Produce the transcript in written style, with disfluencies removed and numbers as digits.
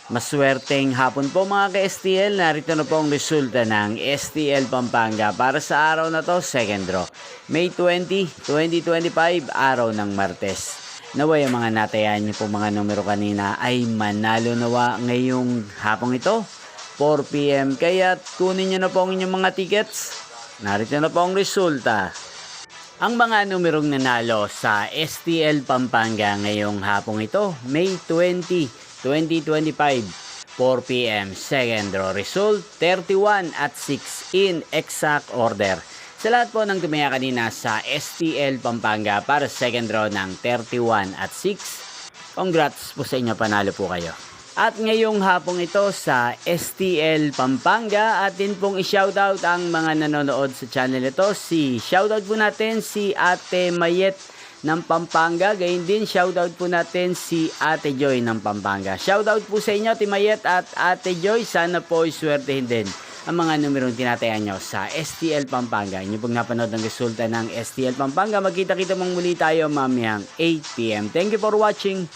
Maswerteng hapon po mga ka-STL, narito na po ang resulta ng STL Pampanga para sa araw na to, second draw. May 20, 2025, araw ng Martes. Naway ang mga natayan niyo po mga numero kanina ay manalo nawa ngayong hapong ito, 4 PM. Kaya kunin niyo na po ang inyong mga tickets. Narito na po ang resulta. Ang mga numerong nanalo sa STL Pampanga ngayong hapong ito, May 20, 2025, 4 PM, second draw result, 31 at 6 in exact order. Sa lahat po ng tumaya kanina sa STL Pampanga para second draw ng 31 at 6, congrats po sa inyo, panalo po kayo. At ngayong hapong ito sa STL Pampanga, atin pong i-shoutout ang mga nanonood sa channel ito. Shoutout po natin si Ate Mayet ng Pampanga. Gayon din, shoutout po natin si Ate Joy ng Pampanga. Shoutout po sa inyo, Ate Mayet at Ate Joy. Sana po iswertehin din ang mga numerong tinatayan nyo sa STL Pampanga. Inyo pong napanood ng resulta ng STL Pampanga. Magkita-kita mong muli tayo mamayang 8 PM. Thank you for watching.